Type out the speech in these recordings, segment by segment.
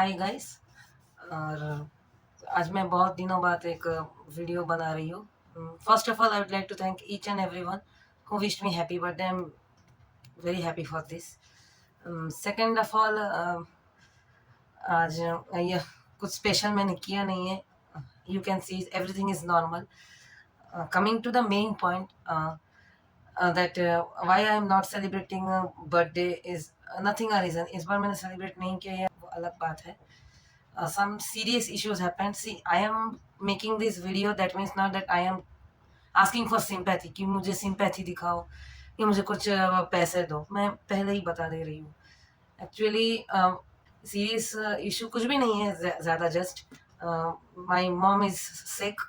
Hi guys. और आज मैं बहुत दिनों बाद एक वीडियो बना रही हूँ। First of all I would like to thank each and everyone who wished me happy birthday. I'm very happy for this. Second of all, आज ये कुछ स्पेशल मैंने किया नहीं है. You can see everything is normal. Coming to the main point, that why I am not celebrating birthday is nothing a reason. इस बार मैंने celebrate नहीं किया, ये वो अलग बात है. Some serious issues happened. See, I am making this video. That means not that I am asking for sympathy कि मुझे sympathy दिखाओ या मुझे कुछ पैसे दो. मैं पहले ही बता दे रही हूँ. एक्चुअली सीरियस इशू कुछ भी नहीं है ज़्यादा. Just my mom is sick,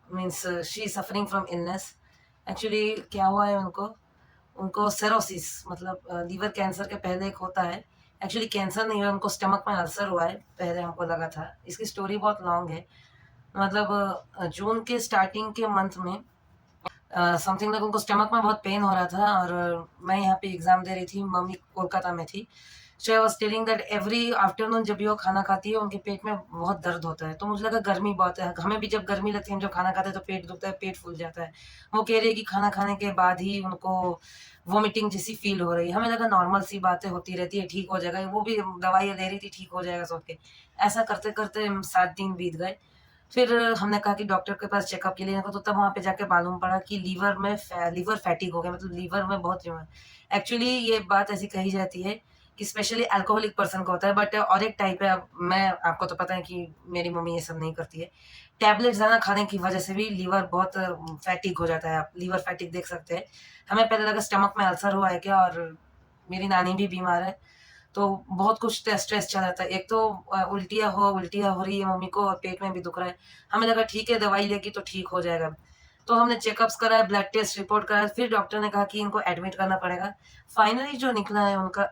means she is suffering from illness. Actually क्या हुआ है उनको सेरोसिस, मतलब लीवर कैंसर के पहले एक होता है. एक्चुअली कैंसर नहीं हुआ, उनको स्टमक में अल्सर हुआ है. पहले हमको लगा था. इसकी स्टोरी बहुत लॉन्ग है. मतलब जून के स्टार्टिंग के मंथ में समथिंग लाइक उनको स्टमक में बहुत पेन हो रहा था. और मैं यहाँ पे एग्ज़ाम दे रही थी, मम्मी कोलकाता में थी. So I was telling that every afternoon जब भी वो खाना खाती है उनके पेट में बहुत दर्द होता है. तो मुझे लगा गर्मी बहुत है. हमें भी जब गर्मी लगती है, हम जब खाना खाते हैं तो पेट दुखता है, पेट फूल जाता है. वो कह रही है कि खाना खाने के बाद ही उनको वोमिटिंग जैसी फील हो रही है. हमें लगा नॉर्मल सी बातें होती रहती है, ठीक हो जाएगा. वो भी दवाइयाँ ले रही थी, ठीक हो जाएगा सोच के. ऐसा करते करते 7 दिन बीत गए. फिर हमने कहा कि डॉक्टर के पास चेकअप के लिए, तो तब वहाँ पे जाके मालूम पड़ा कि लीवर फैटिक हो गया, मतलब लीवर में बहुत एक्चुअली ये बात ऐसी कही जाती है कि स्पेशली अल्कोहलिक पर्सन को होता है. बट और एक टाइप है. अब मैं आपको तो पता है कि मेरी मम्मी ये सब नहीं करती है. टैबलेट ज़्यादा खाने की वजह से भी लीवर बहुत फैटिक हो जाता है. आप लीवर फैटिक देख सकते हैं. हमें पहले लगा स्टमक में अल्सर हुआ है क्या, और मेरी नानी भी बीमार है. तो बहुत कुछ स्ट्रेस चल रहा था. एक तो उल्टियाँ हो रही है मम्मी को, और पेट में भी दुख रहा है. हमें लगा ठीक है, दवाई लेगी तो ठीक हो जाएगा. तो हमने चेकअप्स कराया, ब्लड टेस्ट रिपोर्ट कराया. फिर डॉक्टर ने कहा कि इनको एडमिट करना पड़ेगा. फाइनली जो निकला है उनका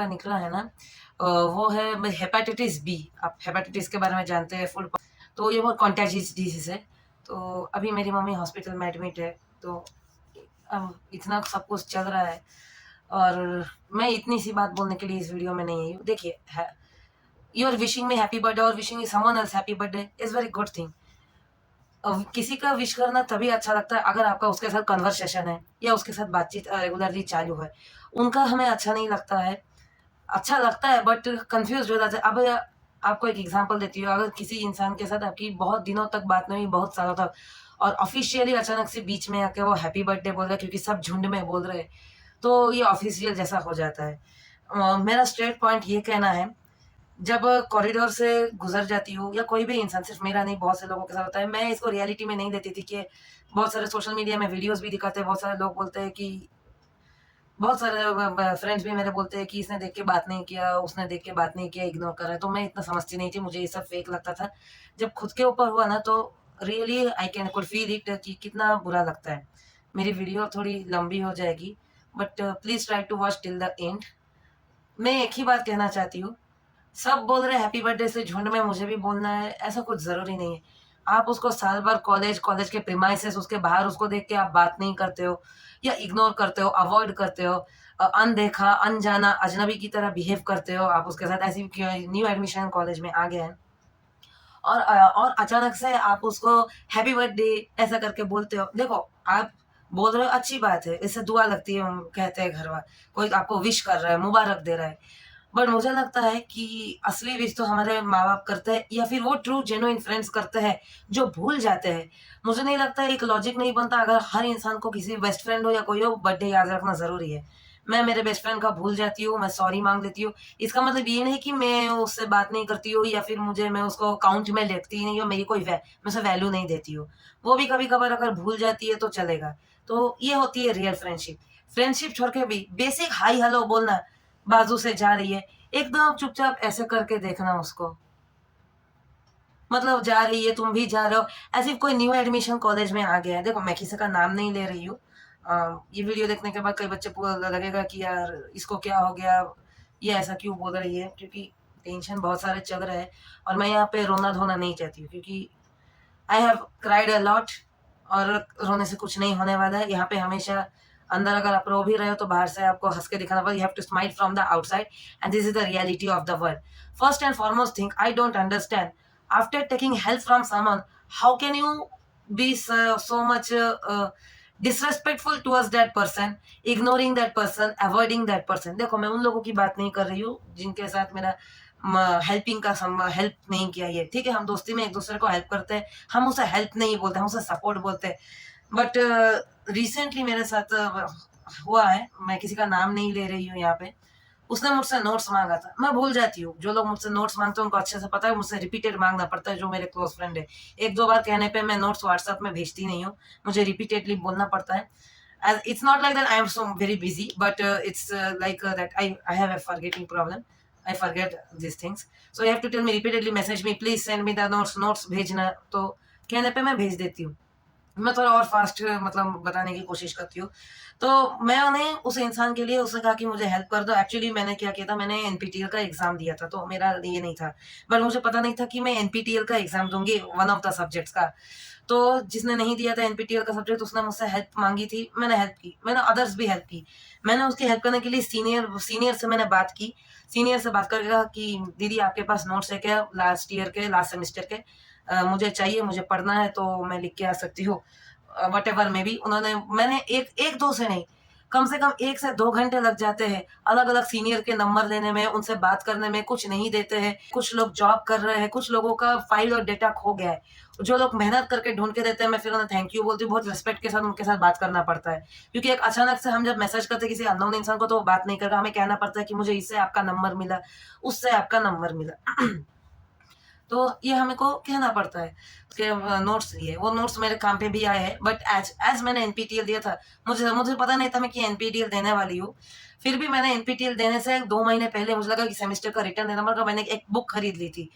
निकला है ना, वो है हेपेटाइटिस बी. आप हेपेटाइटिस के बारे में जानते हैं फुल. तो ये बहुत कॉन्टेजियस डिजीज है. तो अभी मेरी मम्मी हॉस्पिटल में एडमिट है. तो अब इतना सब कुछ चल रहा है, और मैं इतनी सी बात बोलने के लिए इस वीडियो में नहीं आई हूँ. देखिए, you are wishing me happy birthday और wishing someone else happy birthday is very good thing. किसी का विश करना तभी अच्छा लगता है अगर आपका उसके साथ कन्वर्सेशन है या उसके साथ बातचीत रेगुलरली चालू है. उनका हमें अच्छा नहीं लगता है. अच्छा लगता है बट कंफ्यूज हो जाता है. अब आपको एक एग्जांपल देती हूँ. अगर किसी इंसान के साथ आपकी बहुत दिनों तक बात नहीं हुई, बहुत सालों तक, और ऑफिशियली अचानक से बीच में आके वो हैप्पी बर्थडे बोल रहे हैं क्योंकि सब झुंड में बोल रहे हैं, तो ये ऑफिशियल जैसा हो जाता है. मेरा स्ट्रेट पॉइंट ये कहना है, जब कॉरिडोर से गुजर जाती हूँ, या कोई भी इंसान, सिर्फ मेरा नहीं बहुत से लोगों के साथ होता है. मैं इसको रियलिटी में नहीं देती थी कि बहुत सारे सोशल मीडिया में वीडियोस भी दिखाते हैं. बहुत सारे लोग बोलते हैं कि बहुत सारे फ्रेंड्स भी मेरे बोलते हैं कि इसने देख के बात नहीं किया, उसने देख के बात नहीं किया, इग्नोर कर रहा है. तो मैं इतना समझती नहीं थी, मुझे ये सब फेक लगता था. जब खुद के ऊपर हुआ ना, तो really I can could feel it कि कितना बुरा लगता है. मेरी वीडियो थोड़ी लंबी हो जाएगी, but please try to watch till the end. मैं एक ही बात कहना चाहती हूँ. सब बोल रहे हैं हैप्पी बर्थडे से झुंड में मुझे भी बोलना है, ऐसा कुछ ज़रूरी नहीं है. आप उसको साल भर कॉलेज के प्रीमाइसेस उसके बाहर उसको देख के आप बात नहीं करते हो, या इग्नोर करते हो, अवॉइड करते हो, अनदेखा, अनजाना, अजनबी की तरह बिहेव करते हो आप उसके साथ. ऐसी न्यू एडमिशन कॉलेज में आ गए हैं, और अचानक से आप उसको हैप्पी बर्थडे ऐसा करके बोलते हो. देखो, आप बोल रहे हो, अच्छी बात है, इससे दुआ लगती है, कहते हैं घर वाले. कोई आपको विश कर रहा है, मुबारक दे रहा है. बट मुझे लगता है कि असली विश तो हमारे माँ बाप करते हैं, या फिर वो ट्रू जेन्युइन फ्रेंड्स करते हैं जो भूल जाते हैं. मुझे नहीं लगता है, एक लॉजिक नहीं बनता अगर हर इंसान को किसी बेस्ट फ्रेंड हो या कोई हो बर्थडे याद रखना ज़रूरी है. मैं मेरे बेस्ट फ्रेंड का भूल जाती हूँ, मैं सॉरी मांग लेती हूँ. इसका मतलब ये नहीं कि मैं उससे बात नहीं करती हूँ, या फिर मैं उसको काउंट में लेती ही नहीं हूँ, मेरी कोई मैं उसे वैल्यू नहीं देती हूँ. वो भी कभी कभार अगर भूल जाती है तो चलेगा. तो ये होती है रियल फ्रेंडशिप. फ्रेंडशिप छोड़ के भी बेसिक हाई हेलो बोलना, बाजू से जा रही है, एकदम चुपचाप ऐसे करके देखना उसको. मतलब जा रही है, तुम भी जा रहे हो, ऐसे कोई न्यू एडमिशन कॉलेज में आ गया है. देखो, मैं किसी का नाम नहीं ले रही हूँ. ये वीडियो देखने के बाद कई बच्चे को लगेगा कि यार इसको क्या हो गया, ये ऐसा क्यों बोल रही है, क्योंकि टेंशन बहुत सारे चल रहे हैं. और मैं यहाँ पे रोना धोना नहीं चाहती हूँ, क्योंकि I have cried a lot, और रोने से कुछ नहीं होने वाला है. यहाँ पे हमेशा अंदर अगर आप रो भी रहे हो तो बाहर से आपको हंस के दिखाना पड़ेगा. You have to smile from the outside and this is the reality of the world. First and foremost thing I don't understand, after taking help from someone, how can you be so much disrespectful towards that person, ignoring that person, avoiding that person. देखो मैं उन लोगों की बात नहीं कर रही हूँ जिनके साथ मेरा हेल्पिंग का हेल्प नहीं किया. ये ठीक है, हम दोस्ती में एक दूसरे को हेल्प करते हैं, हम उसे हेल्प नहीं बोलते, हम उसे सपोर्ट बोलते हैं. बट रिसेंटली मेरे साथ हुआ है, मैं किसी का नाम नहीं ले रही हूँ यहाँ पे. उसने मुझसे नोट्स मांगा था. मैं भूल जाती हूँ, जो लोग मुझसे नोट्स मांगते हैं उनको अच्छे से पता है, मुझसे रिपीटेड मांगना पड़ता है. जो मेरे क्लोज फ्रेंड है, एक दो बार कहने पे मैं नोट्स व्हाट्सएप में भेजती नहीं हूँ, मुझे रिपीटेडली बोलना पड़ता है. It's not like that I am so very busy, but it's like that I have a forgetting problem. I forget these things, so you have to tell me repeatedly, message me, please send me the notes भेजना. तो कहने पे मैं भेज देती हूँ. मैं थोड़ा और फास्ट मतलब बताने की कोशिश करती हूँ. तो मैंने उस इंसान के लिए उसने कहा कि मुझे हेल्प कर दो. एक्चुअली मैंने क्या किया था, मैंने एनपीटीईएल का एग्जाम दिया था, तो मेरा ये नहीं था, बट मुझे पता नहीं था कि मैं एनपीटीईएल का एग्जाम दूंगी, वन ऑफ द सब्जेक्ट्स का. तो जिसने नहीं दिया था एनपीटीईएल का सब्जेक्ट, उसने मुझसे हेल्प मांगी थी, मैंने हेल्प की. मैंने अदर्स भी हेल्प की. मैंने उसकी हेल्प करने के लिए सीनियर से मैंने बात की. सीनियर से बात करके कहा कि दीदी आपके पास नोट्स है क्या लास्ट ईयर के, लास्ट सेमेस्टर के, मुझे चाहिए, मुझे पढ़ना है, तो मैं लिख के आ सकती हूँ, वट एवर में भी. उन्होंने, मैंने एक दो से नहीं, कम से कम 1 से 2 घंटे लग जाते हैं अलग अलग सीनियर के नंबर लेने में, उनसे बात करने में. कुछ नहीं देते हैं, कुछ लोग जॉब कर रहे हैं, कुछ लोगों का फाइल और डेटा खो गया है. जो लोग मेहनत करके ढूंढ के देते हैं, मैं फिर उन्हें थैंक यू बोलती हूँ. बहुत रिस्पेक्ट के साथ उनके साथ बात करना पड़ता है, क्योंकि एक अचानक से हम जब मैसेज करते हैं किसी अननोन इंसान को, तो वो बात नहीं करता. हमें कहना पड़ता है कि मुझे इससे आपका नंबर मिला, उससे आपका नंबर मिला. तो ये हमें को कहना पड़ता है कि नोट्स लिए. वो नोट्स मेरे काम पे भी आए हैं, बट एज मैंने एनपीटीईएल दिया था, मुझे पता नहीं था मैं कि एनपीटीईएल देने वाली हूँ. फिर भी मैंने एनपीटीईएल देने से 2 महीने पहले मुझे लगा कि सेमेस्टर का रिटर्न देना पड़ेगा. मैंने एक बुक खरीद ली थी,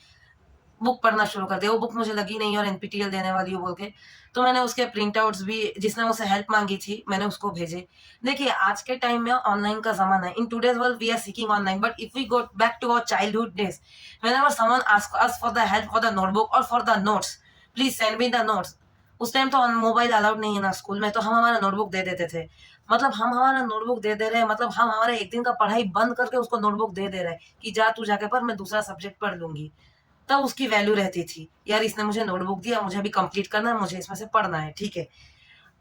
बुक पढ़ना शुरू कर दिया. वो बुक मुझे लगी नहीं और एनपीटीईएल देने वाली हूँ बोल के, तो मैंने उसके प्रिंट आउट्स भी, जिसने मुझसे हेल्प मांगी थी, मैंने उसको भेजे. देखिए आज के टाइम में ऑनलाइन का जमाना है. In today's world we are seeking online, but if we go back to our childhood days, whenever someone ask us for the help for the notebook और for the notes, please send me the notes. उस time तो mobile allowed नहीं है ना school में, तो हम हमारा नोटबुक दे देते थे. मतलब हम हमारा नोटबुक दे दे रहे हैं, मतलब हम हमारे एक दिन का पढ़ाई बंद करके उसको नोटबुक दे दे रहे हैं कि जा तू जाके पढ़, मैं दूसरा सब्जेक्ट पढ़ लूंगी. तब उसकी वैल्यू रहती थी, यार इसने मुझे नोटबुक दिया, मुझे अभी कंप्लीट करना है, मुझे इसमें से पढ़ना है, ठीक है.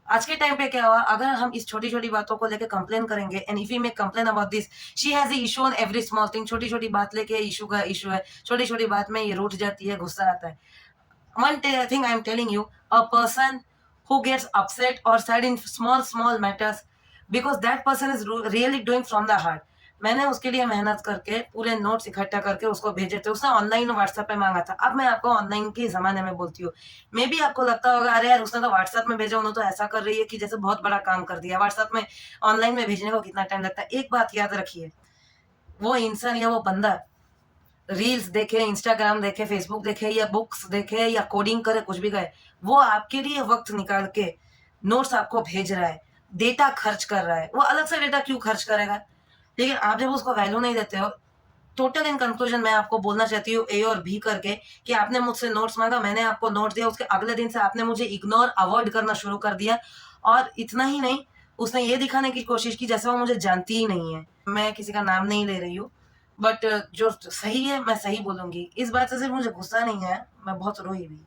आज के टाइम पे क्या हुआ, अगर हम इस छोटी छोटी बातों को लेकर कंप्लेन करेंगे, and if we make complain about this, she has a issue on every small thing. छोटी छोटी बात लेके इशू का इशू है, छोटी छोटी बात में ये रूठ जाती है, गुस्सा आता है. One thing I'm telling you, a person who gets upset or sad in small matters, because that person is really doing from the heart. मैंने उसके लिए मेहनत करके पूरे नोट्स इकट्ठा करके उसको भेजे थे. उसने ऑनलाइन व्हाट्सएप पे मांगा था. अब मैं आपको ऑनलाइन के जमाने में बोलती हूँ, मे बी आपको लगता होगा अरे यार उसने तो व्हाट्सएप में भेजा, उन्होंने तो ऐसा कर रही है कि जैसे बहुत बड़ा काम कर दिया. व्हाट्सएप में ऑनलाइन में भेजने को कितना टाइम लगता है. एक बात याद रखिए, वो इंसान या वो बंदा रील्स देखे, इंस्टाग्राम देखे, फेसबुक देखे, या बुक्स देखे, या कोडिंग करे, कुछ भी करे, वो आपके लिए वक्त निकाल के नोट्स आपको भेज रहा है, डेटा खर्च कर रहा है. वो अलग से डेटा क्यों खर्च करेगा, लेकिन आप जब उसको वैल्यू नहीं देते हो. टोटल इन कंक्लूजन मैं आपको बोलना चाहती हूँ ए और बी करके, कि आपने मुझसे नोट्स मांगा, मैंने आपको नोट दिया, उसके अगले दिन से आपने मुझे इग्नोर अवॉइड करना शुरू कर दिया. और इतना ही नहीं, उसने ये दिखाने की कोशिश की जैसे वो मुझे जानती ही नहीं है. मैं किसी का नाम नहीं ले रही हूँ, बट जो सही है मैं सही बोलूंगी. इस बात से सिर्फ मुझे गुस्सा नहीं है, मैं बहुत रोई भी,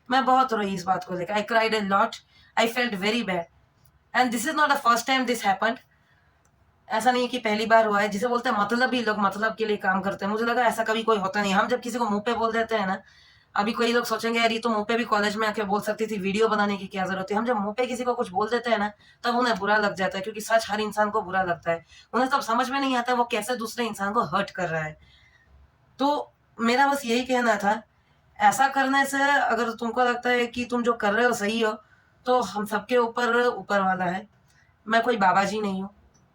मैं बहुत रोई इस बात को लेकर. I cried a lot, I felt very bad, and this is not the first time this happened. ऐसा नहीं है कि पहली बार हुआ है. जिसे बोलते हैं मतलब, ही लोग मतलब के लिए काम करते हैं. मुझे लगा ऐसा कभी कोई होता नहीं. हम जब किसी को मुंह पे बोल देते हैं ना, अभी कोई लोग सोचेंगे यार ये तो मुंह पे भी कॉलेज में आके बोल सकती थी, वीडियो बनाने की क्या जरूरत है. हम जब मुंह पे किसी को कुछ बोल देते हैं ना, तब उन्हें बुरा लग जाता है, क्योंकि सच हर इंसान को बुरा लगता है. उन्हें तब समझ में नहीं आता वो कैसे दूसरे इंसान को हर्ट कर रहा है. तो मेरा बस यही कहना था, ऐसा करने से अगर तुमको लगता है कि तुम जो कर रहे हो सही हो, तो हम सबके ऊपर ऊपर वाला है. मैं कोई बाबा जी नहीं हूँ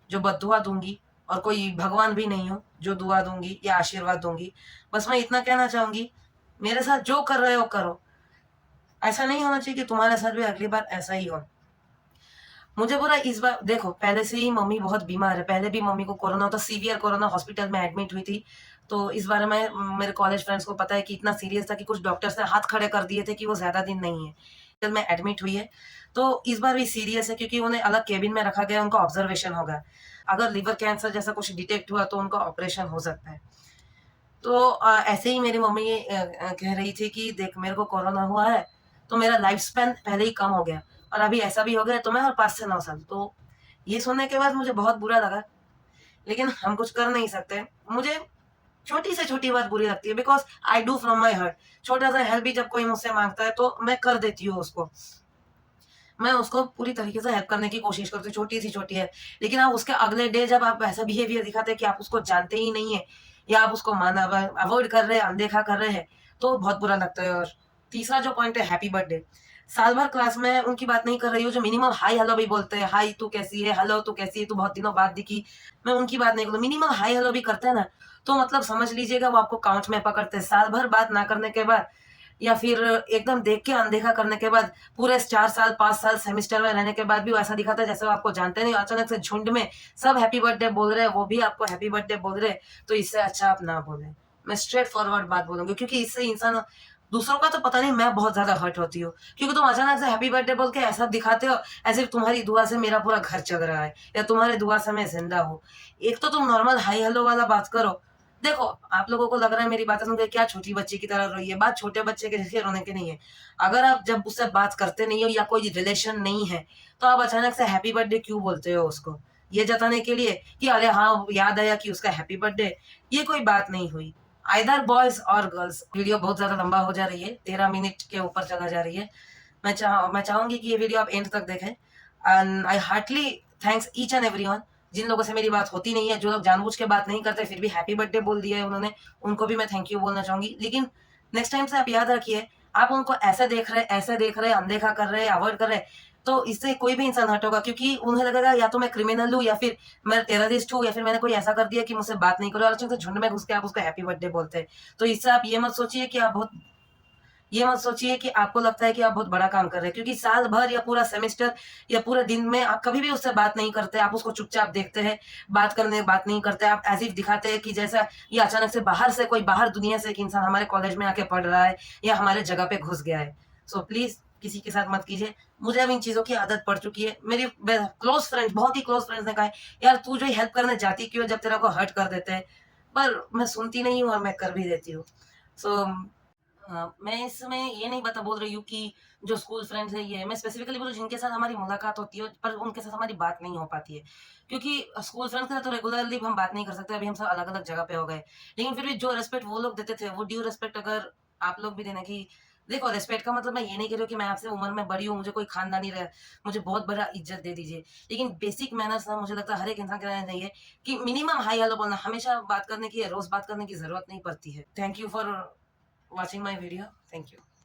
जो बद्दुआ दूंगी, और कोई भगवान भी नहीं हूँ जो दुआ दूंगी या आशीर्वाद दूंगी. बस मैं इतना कहना चाहूंगी, मेरे साथ जो कर रहे हो करो. ऐसा नहीं होना चाहिए कि तुम्हारे साथ भी अगली बार ऐसा ही हो. मुझे पूरा इस बार देखो, पहले से ही मम्मी बहुत बीमार है. पहले भी मम्मी को कोरोना होता, सीवियर कोरोना, हॉस्पिटल में एडमिट हुई थी. तो इस बारे में मेरे कॉलेज फ्रेंड्स को पता है कि इतना सीरियस था कि कुछ डॉक्टर्स ने हाथ खड़े कर दिए थे कि वो ज्यादा दिन नहीं है. में एडमिट हुई है। तो इस बार भी सीरियस है क्योंकि उन्हें अलग केबिन में रखा गया है, उनका ऑब्जर्वेशन होगा। अगर लिवर कैंसर जैसा कुछ डिटेक्ट हुआ तो उनका ऑपरेशन हो सकता है। तो ऐसे ही मेरी मम्मी कह रही थी कि देख मेरे को कोरोना हुआ है, तो मेरा लाइफ स्पैन पहले ही कम हो गया और अभी ऐसा भी हो गया तो मैं और 5 से 9 साल। तो ये सुनने के बाद मुझे बहुत बुरा लगा, लेकिन हम कुछ कर नहीं सकते। मुझे छोटी से छोटी बात बुरी लगती है because I do from my heart. छोटा-सा हेल्प भी जब कोई मुझसे माँगता है तो मैं कर देती हूँ उसको। मैं उसको पूरी तरीके से हेल्प करने की कोशिश करती हूँ, छोटी सी छोटी है। लेकिन आप उसके अगले डे जब आप ऐसा बिहेवियर दिखाते हैं कि आप उसको जानते ही नहीं है या आप उसको माना अवॉइड कर रहे हैं, अनदेखा कर रहे हैं, तो बहुत बुरा लगता है। और तीसरा जो पॉइंट है हैप्पी बर्थडे। साल भर क्लास में उनकी बात नहीं कर रही हूँ, जो मिनिमम हाय हेलो भी बोलते हैं, हाय तू कैसी है? हेलो तू कैसी है? तू बहुत दिनों बाद दिखी। मैं उनकी बात नहीं करूँ, मिनिमम हाय हेलो भी करते हैं ना, तो मतलब समझ लीजिएगा वो आपको काउंट में पकड़ते हैं। साल भर बात ना करने के बाद या फिर एकदम देख के अनदेखा करने के बाद पूरे 4 साल, 5 साल सेमेस्टर में रहने के बाद भी वो ऐसा दिखाता है जैसे वो आपको जानते नहीं। अचानक से झुंड में सब हैप्पी बर्थडे बोल रहे हैं, वो भी आपको हैप्पी बर्थडे बोल रहे हैं, तो इससे अच्छा आप ना बोलें। मैं स्ट्रेट फॉरवर्ड बात बोलूँगी क्योंकि इससे इंसान दूसरों का तो पता नहीं, मैं बहुत ज़्यादा हर्ट होती हूँ। क्योंकि तुम अचानक से हैप्पी बर्थडे बोल के ऐसा दिखाते हो एज़ इफ तुम्हारी दुआ से मेरा पूरा घर चल रहा है या तुम्हारी दुआ से मैं ज़िंदा हूँ। एक तो तुम नॉर्मल हाय हेलो वाला बात करो। देखो, आप लोगों को लग रहा है मेरी बातें सुन के क्या छोटी बच्ची की तरह रोई है, बात छोटे बच्चे के जैसे रोने की नहीं है। अगर आप जब उससे बात करते नहीं हो या कोई रिलेशन नहीं है, तो आप अचानक से हैप्पी बर्थडे क्यों बोलते हो उसको? ये जताने के लिए कि अरे हाँ, याद आया कि उसका हैप्पी बर्थडे, ये कोई बात नहीं हुई। आइदर बॉयज़ और गर्ल्स। वीडियो बहुत ज़्यादा लंबा हो जा रही है, 13 मिनट के ऊपर चला जा रही है। मैं चाहूँगी कि ये वीडियो आप एंड तक देखें and I heartly thanks each and everyone. जिन लोगों से मेरी बात होती नहीं है, जो लोग जानबूझ के बात नहीं करते फिर भी हैप्पी बर्थडे बोल दिया है उन्होंने, उनको भी मैं थैंक यू बोलना चाहूँगी। लेकिन नेक्स्ट टाइम से आप याद रखिए, आप उनको ऐसे देख रहे, अनदेखा कर रहे, अवॉइड कर रहे, तो इससे कोई भी इंसान हर्ट होगा क्योंकि उन्हें लगेगा या तो मैं क्रिमिनल हूँ या फिर मैं टेररिस्ट हूँ या फिर मैंने कोई ऐसा कर दिया कि मुझसे बात नहीं करो और अचानक से झुंड में घुस के आप उसको हैप्पी बर्थडे बोलते हैं। तो इससे आप ये मत सोचिए कि आपको लगता है कि आप बहुत बड़ा काम कर रहे हैं क्योंकि साल भर या पूरा सेमेस्टर या पूरे दिन में आप कभी भी उससे बात नहीं करते, आप उसको चुपचाप देखते हैं, बात नहीं करते, आप एज़ इफ दिखाते हैं कि जैसा ये अचानक से बाहर दुनिया से एक इंसान हमारे कॉलेज में आके पढ़ रहा है या हमारे जगह पे घुस गया है। सो प्लीज़ किसी के साथ मत कीजिए। मुझे अब इन चीज़ों की आदत पड़ चुकी है। मेरी क्लोज़ फ्रेंड्स, बहुत ही क्लोज़ फ्रेंड्स ने कहा है, "यार तू जो हेल्प करने जाती क्यों है जब तेरा को हर्ट कर देते हैं?" पर मैं सुनती नहीं हूँ और मैं कर भी देती हूँ। सो मैं इसमें ये नहीं बोल रही हूँ कि जो स्कूल फ्रेंड्स हैं ये मैं स्पेसिफिकली बोलूँ जिनके साथ हमारी मुलाकात होती है पर उनके साथ हमारी बात नहीं हो पाती है। क्योंकि स्कूल फ्रेंड्स के साथ तो रेगुलरली हम बात नहीं कर सकते, अभी हम सब अलग-अलग जगह पे हो गए। लेकिन फिर भी जो रिस्पेक्ट वो लोग देते थे, वो ड्यू रिस्पेक्ट अगर आप लोग भी देना कि देखो रिस्पेक्ट का मतलब मैं ये नहीं कह रही हूँ कि मैं आपसे उम्र में बड़ी हूँ, मुझे कोई खानदानी रह मुझे बहुत बड़ा इज़्ज़त दे दीजिए। लेकिन बेसिक मैनर्स ना मुझे लगता है हर एक इंसान के रहना चाहिए कि मिनिमम हाय हेलो बोलना, हमेशा बात करने की या रोज़ बात करने की ज़रूरत नहीं पड़ती है। Thank you for watching my video. Thank you.